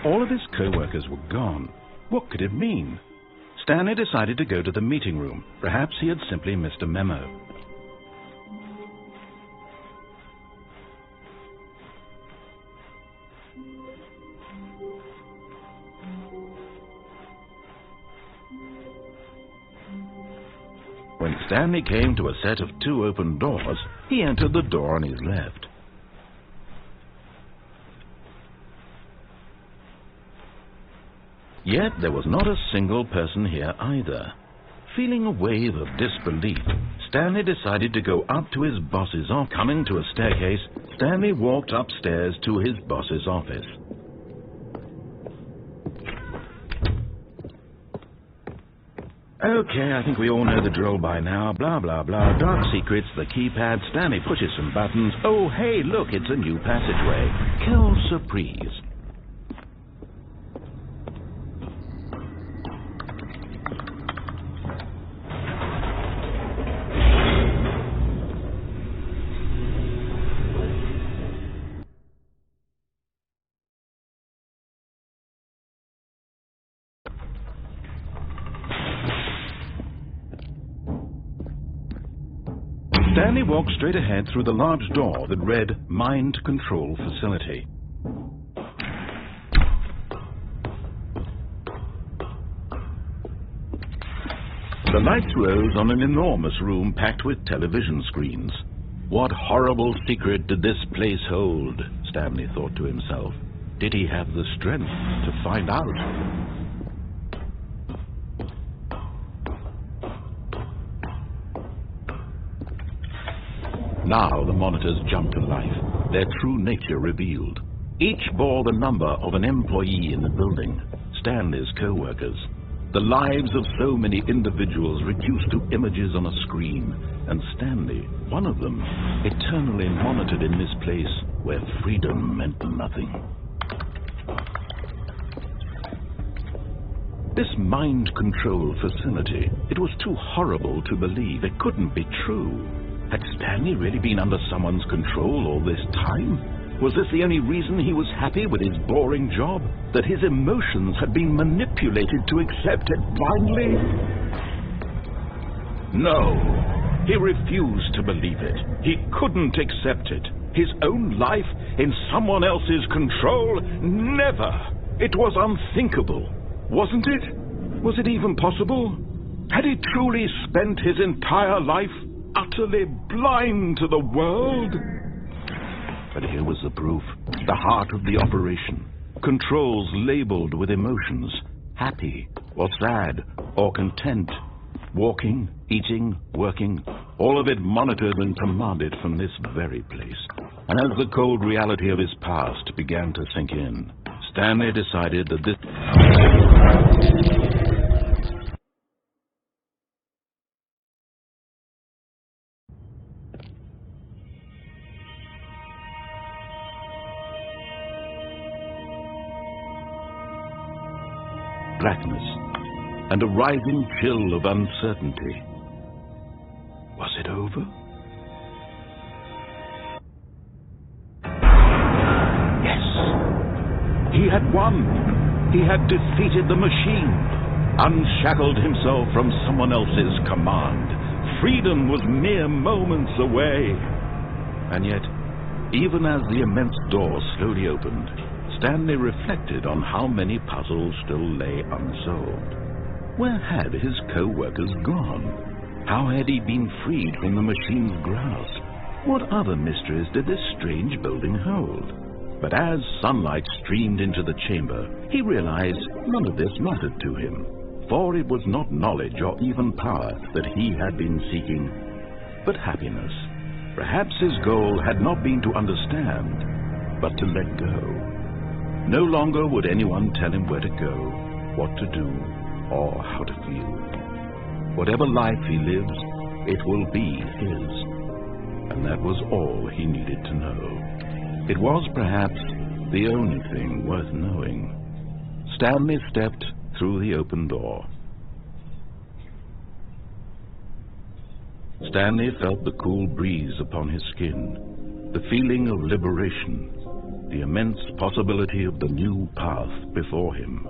All of his co-workers were gone. What could it mean? Stanley decided to go to the meeting room. Perhaps he had simply missed a memo. When Stanley came to a set of 2 open doors, he entered the door on his left. Yet there was not a single person here either. Feeling a wave of disbelief, Stanley decided to go up to his boss's office. Coming to a staircase, Stanley walked upstairs to his boss's office. Okay, I think we all know the drill by now. Blah, blah, blah. Dark secrets, the keypad. Stanley pushes some buttons. Oh, hey, look, it's a new passageway. Quelle surprise. Stanley walked straight ahead through the large door that read Mind Control Facility. The lights rose on an enormous room packed with television screens. What horrible secret did this place hold? Stanley thought to himself. Did he have the strength to find out? Now the monitors jumped to life, their true nature revealed. Each bore the number of an employee in the building, Stanley's co-workers. The lives of so many individuals reduced to images on a screen, and Stanley, one of them, eternally monitored in this place where freedom meant nothing. This mind control facility, it was too horrible to believe. It couldn't be true. Had Stanley really been under someone's control all this time? Was this the only reason he was happy with his boring job? That his emotions had been manipulated to accept it blindly? No, he refused to believe it. He couldn't accept it. His own life in someone else's control? Never! It was unthinkable, wasn't it? Was it even possible? Had he truly spent his entire life utterly blind to the world? But here was the proof, the heart of the operation. Controls labeled with emotions, happy or sad or content. Walking, eating, working, all of it monitored and commanded from this very place. And as the cold reality of his past began to sink in, Stanley decided that this... blackness and a rising chill of uncertainty. Was it over? Yes! He had won! He had defeated the machine, unshackled himself from someone else's command. Freedom was mere moments away. And yet, even as the immense door slowly opened, Stanley reflected on how many puzzles still lay unsolved. Where had his co-workers gone? How had he been freed from the machine's grasp? What other mysteries did this strange building hold? But as sunlight streamed into the chamber, he realized none of this mattered to him, for it was not knowledge or even power that he had been seeking, but happiness. Perhaps his goal had not been to understand, but to let go. No longer would anyone tell him where to go, what to do, or how to feel. Whatever life he lives, it will be his. And that was all he needed to know. It was perhaps the only thing worth knowing. Stanley stepped through the open door. Stanley felt the cool breeze upon his skin, the feeling of liberation. the immense possibility of the new path before him.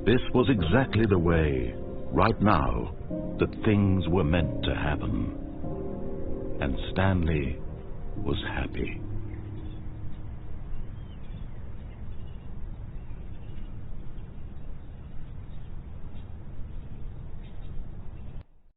This was exactly the way, right now, that things were meant to happen. And Stanley was happy.